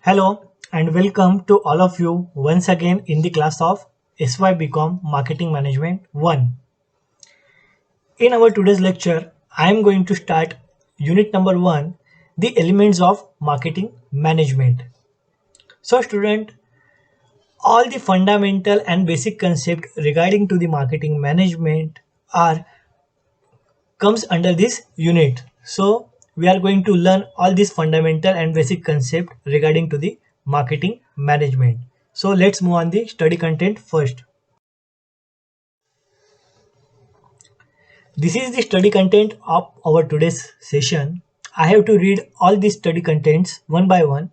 Hello and welcome to all of you once again in the class of SY BCom Marketing Management 1. In our today's lecture, I am going to start unit number 1, the elements of marketing management. So student, all the fundamental and basic concept regarding to the marketing management are comes under this unit. So we are going to learn all these fundamental and basic concept regarding to the marketing management. So let's move on the study content first. This is the study content of our today's session. I have to read all these study contents one by one.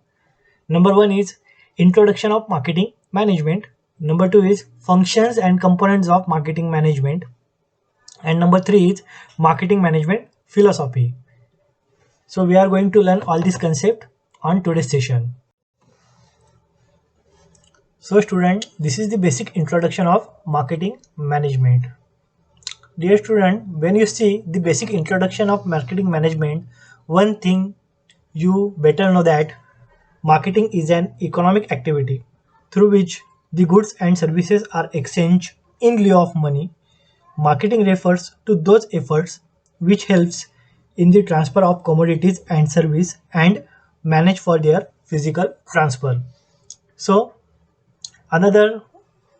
Number one is introduction of marketing management. Number two is functions and components of marketing management. And number three is marketing management philosophy. So we are going to learn all this concept on today's session. So student, this is the basic introduction of marketing management. Dear student, when you see the basic introduction of marketing management, one thing you better know that marketing is an economic activity through which the goods and services are exchanged in lieu of money. Marketing refers to those efforts which helps in the transfer of commodities and service and manage for their physical transfer. So another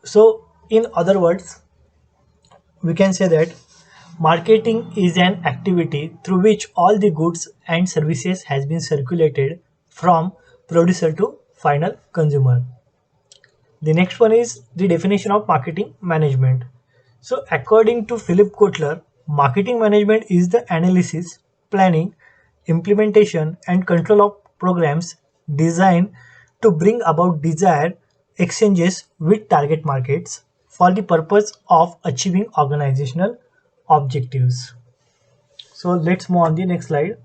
so in other words, we can say that marketing is an activity through which all the goods and services has been circulated from producer to final consumer. The next one is the definition of marketing management. So according to Philip Kotler, marketing management is the analysis, planning, implementation and control of programs designed to bring about desired exchanges with target markets for the purpose of achieving organizational objectives. So let's move on the next slide.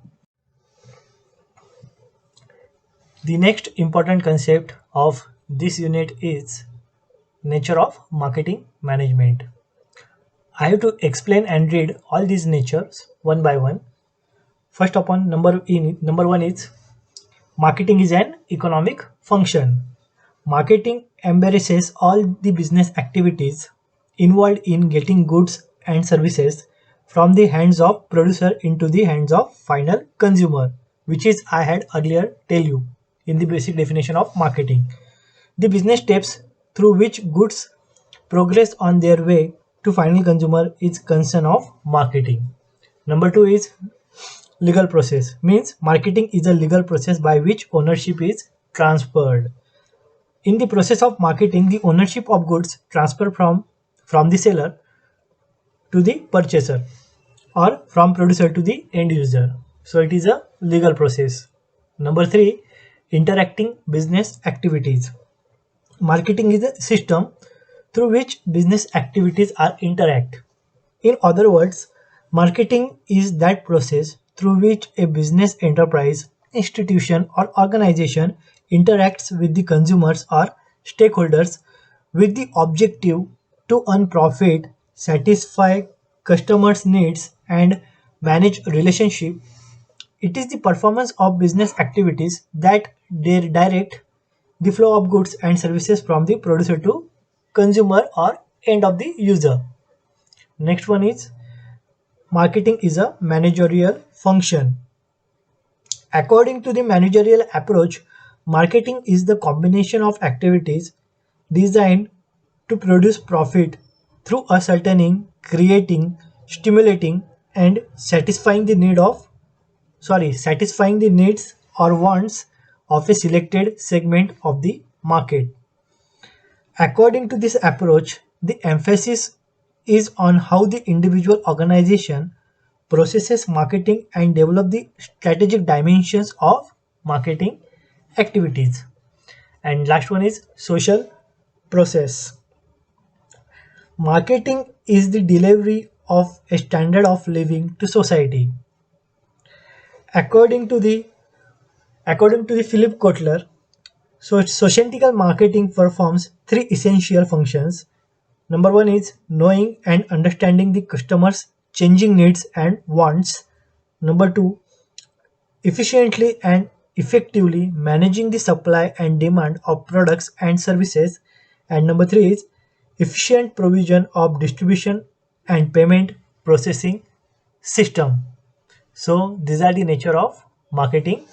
The next important concept of this unit is nature of marketing management. I have to explain and read all these natures one by one. First upon number one is marketing is an economic function. Marketing embraces all the business activities involved in getting goods and services from the hands of producer into the hands of final consumer, which is I had earlier tell you in the basic definition of marketing. The business steps through which goods progress on their way to final consumer is concern of marketing. Number two is legal process, means marketing is a legal process by which ownership is transferred. In the process of marketing, the ownership of goods transfer from the seller to the purchaser or from producer to the end user. So it is a legal process. Number three, interacting business activities. Marketing is a system through which business activities are interact. In other words, marketing is that process through which a business enterprise, institution or organization interacts with the consumers or stakeholders with the objective to earn profit, satisfy customers' needs and manage relationship. It is the performance of business activities that they direct the flow of goods and services from the producer to consumer or end of the user. Next one is marketing is a managerial function. According to the managerial approach, marketing is the combination of activities designed to produce profit through ascertaining, creating, stimulating, and satisfying the needs or wants of a selected segment of the market. According to this approach, the emphasis is on how the individual organization processes marketing and develop the strategic dimensions of marketing activities. And last one is social process. Marketing is the delivery of a standard of living to society. According to the Philip Kotler, so socientical marketing performs three essential functions. Number one is knowing and understanding the customer's changing needs and wants. Number two, efficiently and effectively managing the supply and demand of products and services. And number three is efficient provision of distribution and payment processing system. So these are the nature of marketing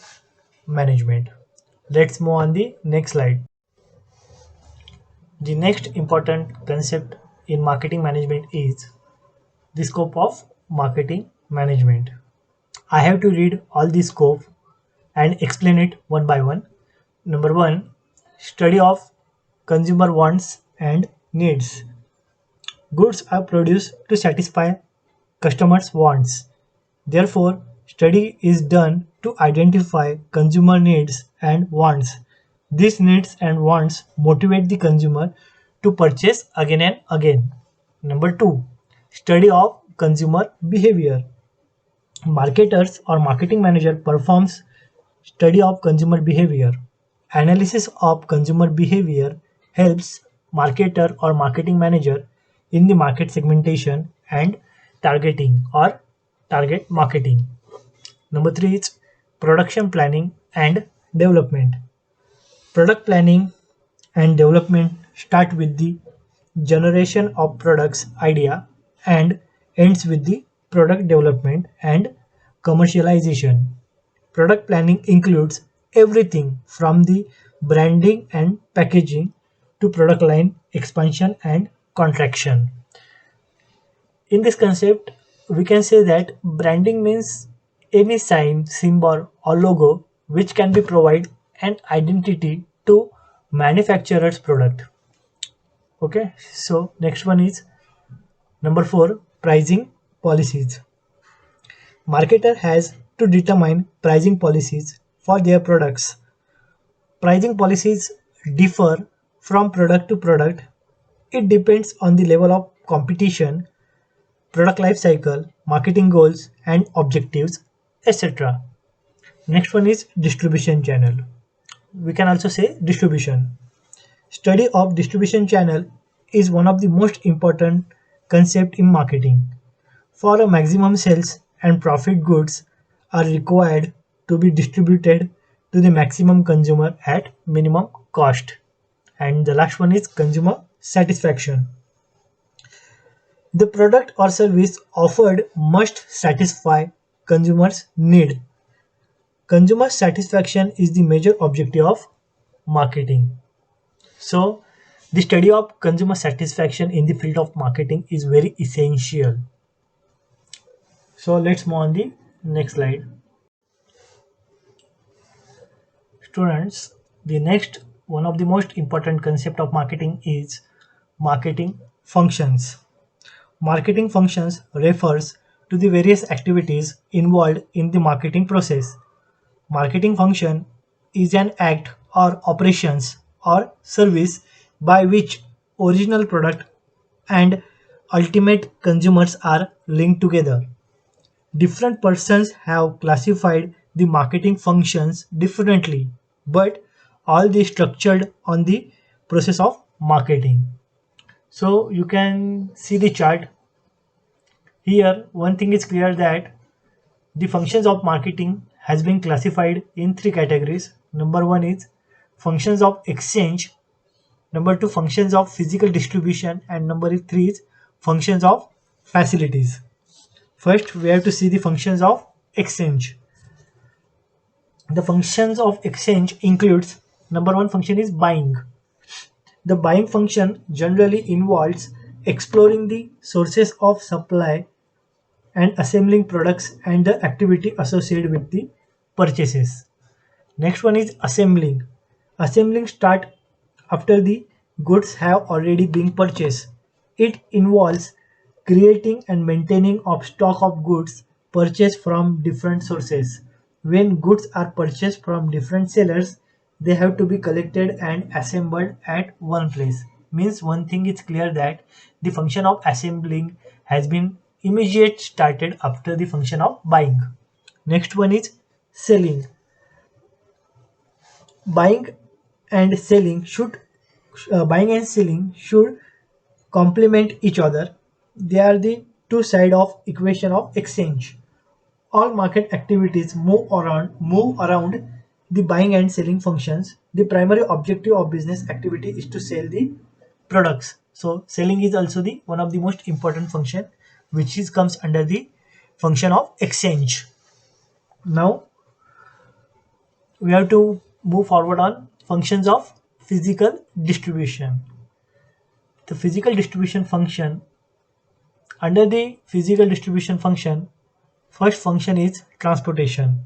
management. Let's move on the next slide. The next important concept in marketing management is the scope of marketing management. I have to read all the scope and explain it one by one. Number one, study of consumer wants and needs. Goods are produced to satisfy customers' wants. Therefore, study is done to identify consumer needs and wants. These needs and wants motivate the consumer to purchase again and again. Number two, study of consumer behavior. Marketers or marketing manager performs study of consumer behavior. Analysis of consumer behavior helps marketer or marketing manager in the market segmentation and targeting or target marketing. Number three is production planning and development. Product planning and development start with the generation of products idea and ends with the product development and commercialization. Product planning includes everything from the branding and packaging to product line expansion and contraction. In this concept, we can say that branding means any sign, symbol, or logo which can be provide an identity to manufacturer's product. Okay, so next one is number four, pricing policies. Marketer has to determine pricing policies for their products. Pricing policies differ from product to product. It depends on the level of competition, product life cycle, marketing goals and objectives, etc. Next one is distribution channel. We can also say distribution. Study of distribution channel is one of the most important concept in marketing. For a maximum sales and profit, goods are required to be distributed to the maximum consumer at minimum cost. And the last one is consumer satisfaction. The product or service offered must satisfy consumers' need. Consumer satisfaction is the major objective of marketing. So, the study of consumer satisfaction in the field of marketing is very essential. So, let's move on the next slide. Students, the next one of the most important concept of marketing is marketing functions. Marketing functions refers to the various activities involved in the marketing process. Marketing function is an act or operations or service by which original product and ultimate consumers are linked together. Different persons have classified the marketing functions differently, but all they structured on the process of marketing. So you can see the chart here. One thing is clear that the functions of marketing has been classified in three categories. Number one is functions of exchange, number two functions of physical distribution, and number three is functions of facilities. First, we have to see the functions of exchange. The functions of exchange includes number one function is buying. The buying function generally involves exploring the sources of supply and assembling products and the activity associated with the purchases. Next one is assembling. Assembling start after the goods have already been purchased. It involves creating and maintaining of stock of goods purchased from different sources. When goods are purchased from different sellers, they have to be collected and assembled at one place. Means one thing is clear that the function of assembling has been immediate started after the function of buying. Next one is selling. Buying and selling should buying and selling should complement each other. They are the two sides of equation of exchange. All market activities move around the buying and selling functions. The primary objective of business activity is to sell the products. So selling is also the one of the most important function, which is comes under the function of exchange. Now we have to move forward on functions of physical distribution. The physical distribution function, under the physical distribution function, first function is transportation.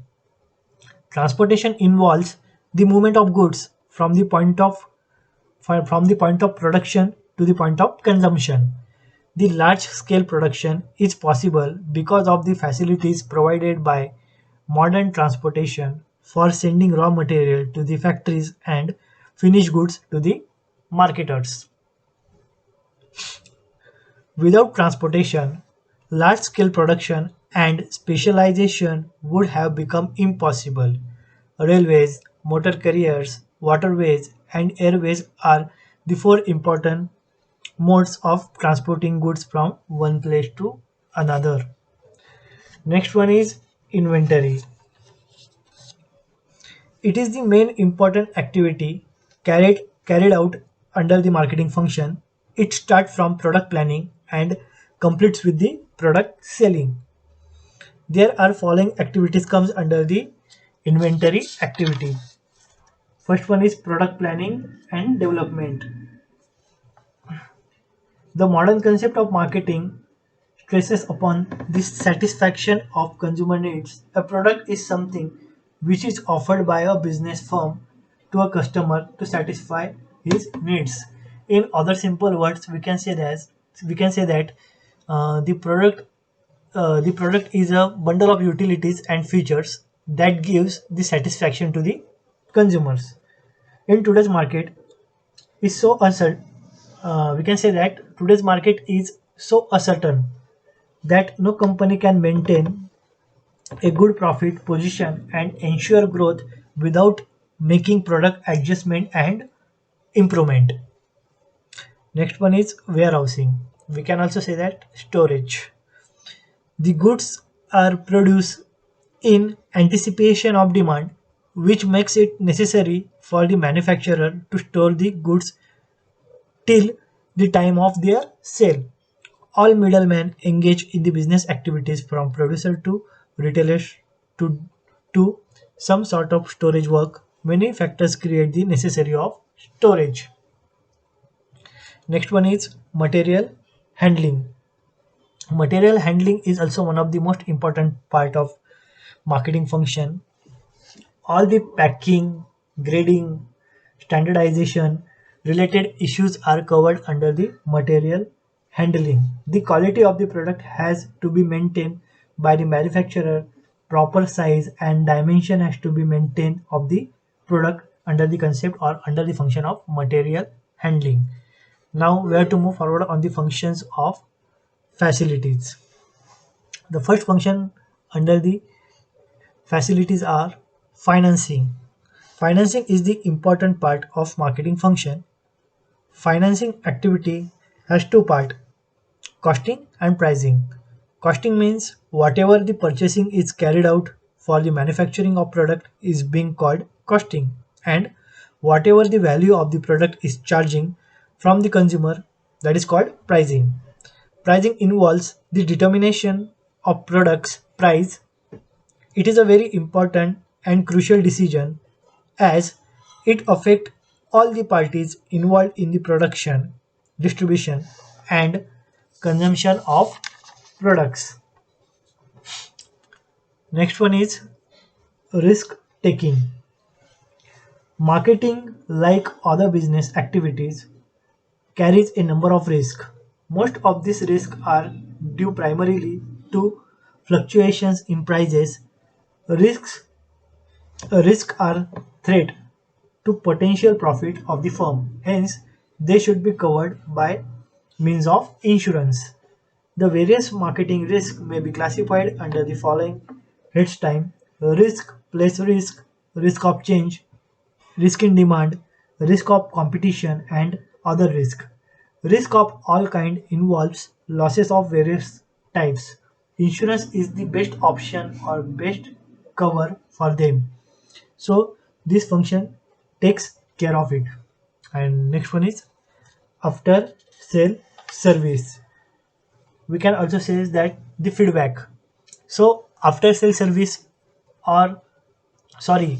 Transportation involves the movement of goods from the point of production to the point of consumption. The large scale production is possible because of the facilities provided by modern transportation for sending raw material to the factories and finished goods to the marketers. Without transportation, large scale production and specialization would have become impossible. Railways, motor carriers, waterways, and airways are the four important modes of transporting goods from one place to another. Next one is inventory. It is the main important activity carried out under the marketing function. It starts from product planning and completes with the product selling. There are following activities comes under the inventory activity. First one is product planning and development. The modern concept of marketing stresses upon the satisfaction of consumer needs. A product is something which is offered by a business firm to a customer to satisfy his needs. In other simple words, we can say that the product is a bundle of utilities and features that gives the satisfaction to the consumers. In today's market, is so uncertain. We can say that today's market is so uncertain that no company can maintain a good profit position and ensure growth without making product adjustment and improvement. Next one is warehousing. We can also say that storage. The goods are produced in anticipation of demand, which makes it necessary for the manufacturer to store the goods till the time of their sale. All middlemen engage in the business activities from producer to retailers to, to some sort of storage work. Many factors create the necessary of storage. Next one is material handling. Material handling is also one of the most important part of marketing function. All the packing, grading, standardization related issues are covered under the material handling. The quality of the product has to be maintained by the manufacturer. Proper size and dimension has to be maintained of the product under the concept or under the function of material handling. Now we have to move forward on the functions of facilities. The first function under the facilities are financing. Financing is the important part of marketing function. Financing activity has two parts: costing and pricing. Costing means whatever the purchasing is carried out for the manufacturing of product is being called costing, and whatever the value of the product is charging from the consumer, that is called pricing. Pricing involves the determination of product's price. It is a very important and crucial decision as it affects all the parties involved in the production, distribution, and consumption of products. Next one is risk taking. Marketing, like other business activities, carries a number of risks. Most of these risks are due primarily to fluctuations in prices. Risks risks are threat to potential profit of the firm. Hence, they should be covered by means of insurance. The various marketing risks may be classified under the following heads: time, risk, place risk, risk of change, risk in demand, risk of competition, and other risk. Risk of all kind involves losses of various types. Insurance is the best option or best cover for them. So this function takes care of it. And next one is after sale service. We can also say that the feedback. So after sale service, or sorry,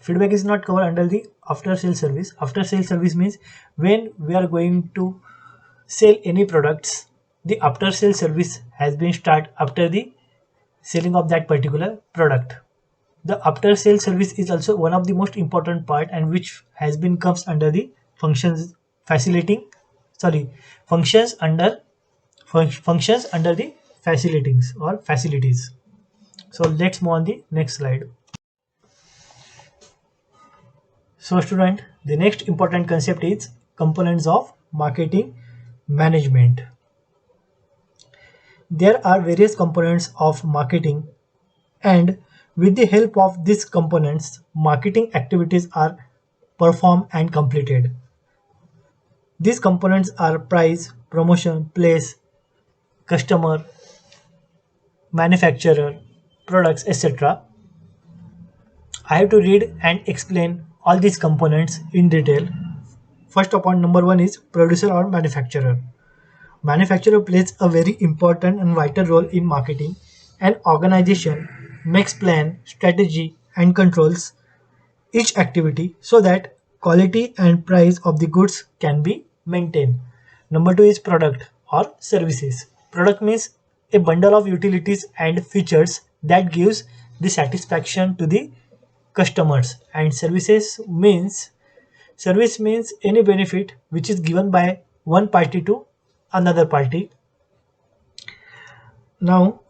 feedback is not covered under the after sale service. After sale service means when we are going to sell any products, the after sale service has been start after the selling of that particular product. The after sale service is also one of the most important part, and which has been comes under the functions facilitating, sorry, functions under functions under the facilities or facilities. So let's move on the next slide. So student, the next important concept is components of marketing management. There are various components of marketing, and with the help of these components, marketing activities are performed and completed. These components are price, promotion, place, customer, manufacturer, products, etc. I have to read and explain all these components in detail. First upon, number one is producer or manufacturer. Manufacturer plays a very important and vital role in marketing. An organization makes plan, strategy and controls each activity so that quality and price of the goods can be maintained. Number two is product or services. Product means a bundle of utilities and features that gives the satisfaction to the customers, and service means any benefit which is given by one party to another party. Now,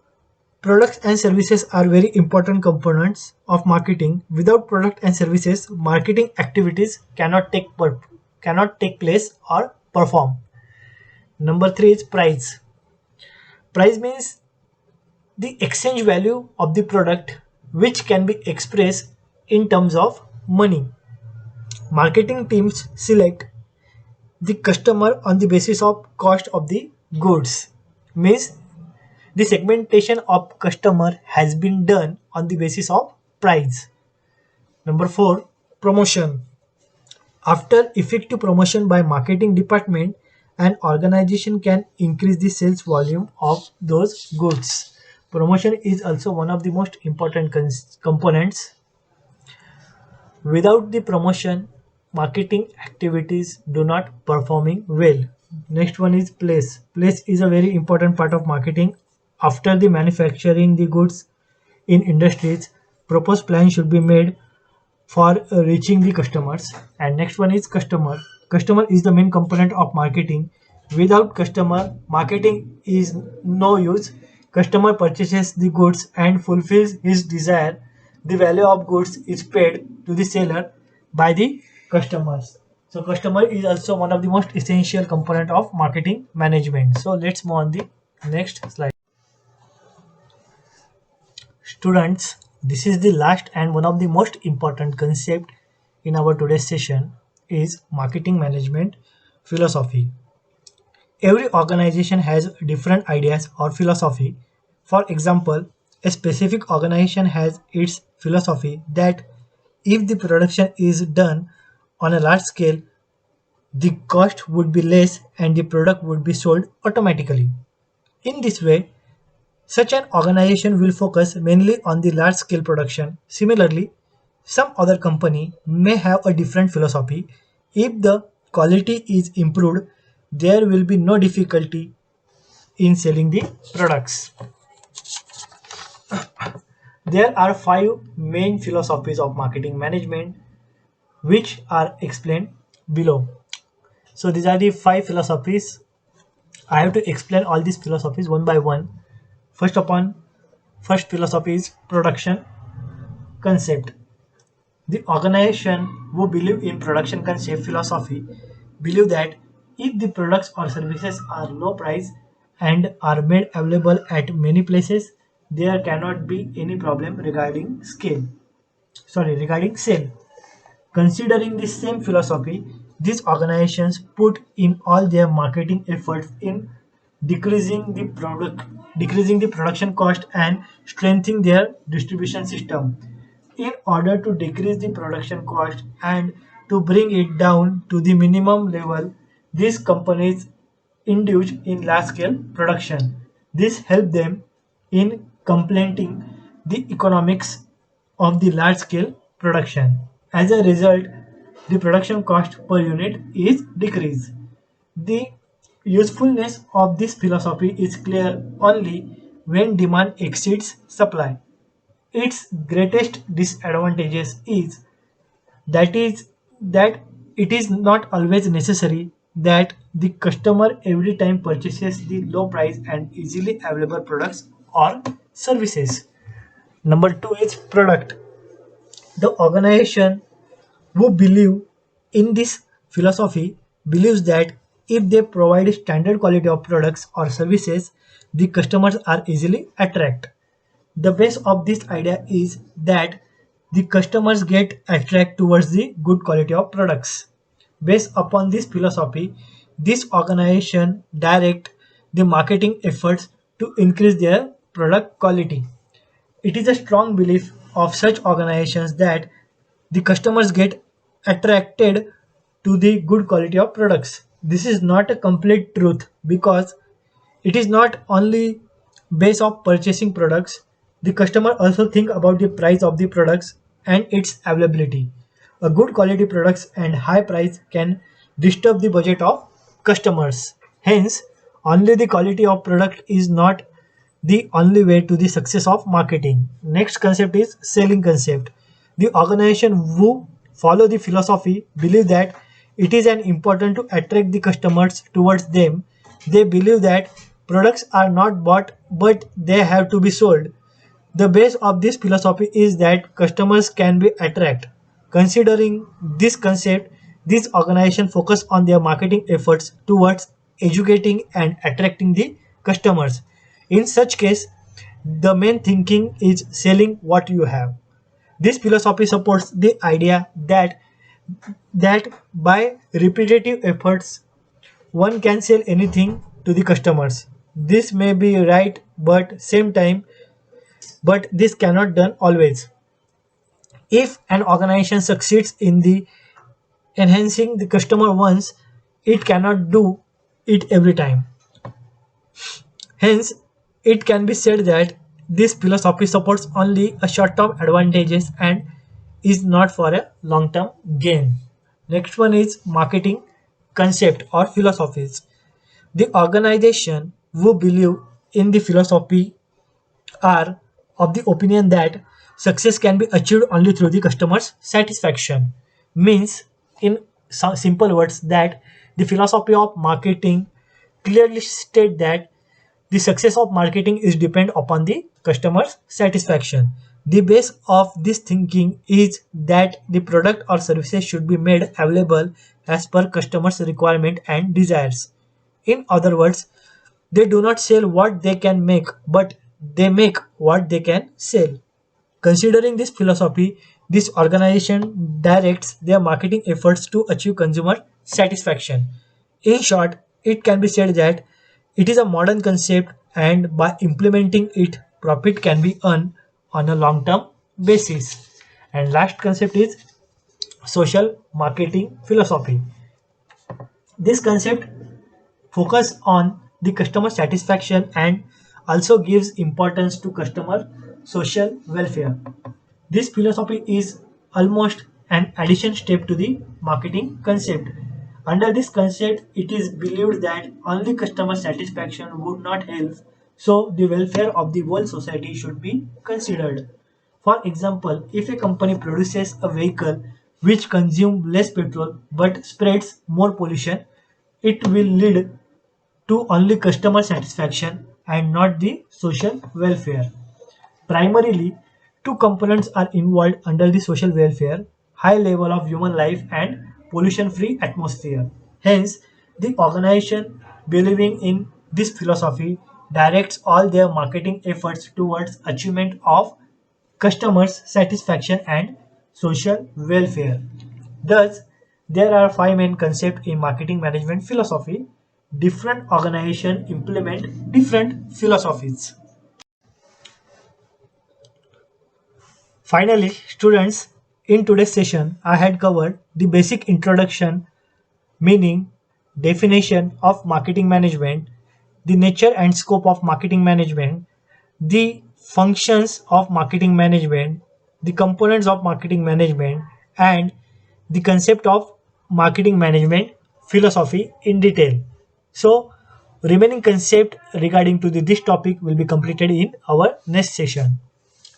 products and services are very important components of marketing. Without product and services, marketing activities cannot take place or perform. Number three is price. Price means the exchange value of the product, which can be expressed in terms of money. Marketing teams select the customer on the basis of cost of the goods. Means the segmentation of customer has been done on the basis of price. Number four, promotion. After effective promotion by marketing department, an organization can increase the sales volume of those goods. Promotion is also one of the most important components. Without the promotion, marketing activities do not performing well. Next one is place. Place is a very important part of marketing. After the manufacturing the goods in industries, proposed plan should be made for reaching the customers. And next one is customer. Customer is the main component of marketing. Without customer, marketing is no use. Customer purchases the goods and fulfills his desire. The value of goods is paid to the seller by the customers. So customer is also one of the most essential component of marketing management. So let's move on the next slide. Students, this is the last and one of the most important concept in our today's session is marketing management philosophy. Every organization has different ideas or philosophy. For example, a specific organization has its philosophy that if the production is done on a large scale, the cost would be less and the product would be sold automatically. In this way, such an organization will focus mainly on the large scale production. Similarly, some other company may have a different philosophy. If the quality is improved, there will be no difficulty in selling the products. There are five main philosophies of marketing management which are explained below. So these are the five philosophies. I have to explain all these philosophies one by one. First philosophy is production concept. The organization who believe in production concept philosophy believe that if the products or services are low price and are made available at many places, there cannot be any problem regarding regarding sale. Considering the same philosophy, these organizations put in all their marketing efforts in decreasing the production cost and strengthening their distribution system. In order to decrease the production cost and to bring it down to the minimum level, these companies indulge in large-scale production. This helps them in completing the economics of the large-scale production. As a result, the production cost per unit is decreased. The usefulness of this philosophy is clear only when demand exceeds supply. Its greatest disadvantages is that it is not always necessary that the customer every time purchases the low price and easily available products or services. Number two is product. The organization who believe in this philosophy believes that if they provide standard quality of products or services, the customers are easily attracted. The base of this idea is that the customers get attracted towards the good quality of products. Based upon this philosophy, this organization direct the marketing efforts to increase their product quality. It is a strong belief of such organizations that the customers get attracted to the good quality of products. This is not a complete truth because it is not only base of purchasing products. The customer also think about the price of the products and its availability. A good quality products and high price can disturb the budget of customers. Hence, only the quality of product is not the only way to the success of marketing. Next concept is selling concept. The organization who follow the philosophy believe that it is an important to attract the customers towards them. They believe that products are not bought but they have to be sold. The base of this philosophy is that customers can be attracted. Considering this concept, this organization focus on their marketing efforts towards educating and attracting the customers. In such case, the main thinking is selling what you have. This philosophy supports the idea that by repetitive efforts one can sell anything to the customers. This may be right but same time but this cannot done always. If an organization succeeds in the enhancing the customer once, it cannot do it every time. Hence, it can be said that this philosophy supports only a short-term advantages and is not for a long-term gain. Next one is marketing concept or philosophies. The organization who believe in the philosophy are of the opinion that success can be achieved only through the customer's satisfaction. Means, in simple words, that the philosophy of marketing clearly state that the success of marketing is depend upon the customer's satisfaction. The base of this thinking is that the product or services should be made available as per customers' requirement and desires. In other words, they do not sell what they can make, but they make what they can sell. Considering this philosophy, this organization directs their marketing efforts to achieve consumer satisfaction. In short, it can be said that it is a modern concept and by implementing it, profit can be earned on a long term basis. And last concept is social marketing philosophy. This concept focus on the customer satisfaction and also gives importance to customer social welfare. This philosophy is almost an addition step to the marketing concept. Under this concept, it is believed that only customer satisfaction would not help, so the welfare of the whole society should be considered. For example, if a company produces a vehicle which consumes less petrol but spreads more pollution, it will lead to only customer satisfaction and not the social welfare. Primarily, two components are involved under the social welfare: high level of human life and pollution free atmosphere. Hence, the organization believing in this philosophy directs all their marketing efforts towards achievement of customers' satisfaction and social welfare. Thus, there are five main concepts in marketing management philosophy. Different organizations implement different philosophies. Finally, students, in today's session, I had covered the basic introduction, meaning, definition of marketing management, the nature and scope of marketing management, the functions of marketing management, the components of marketing management, and the concept of marketing management philosophy in detail. So, remaining concept regarding to this topic will be completed in our next session.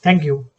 Thank you.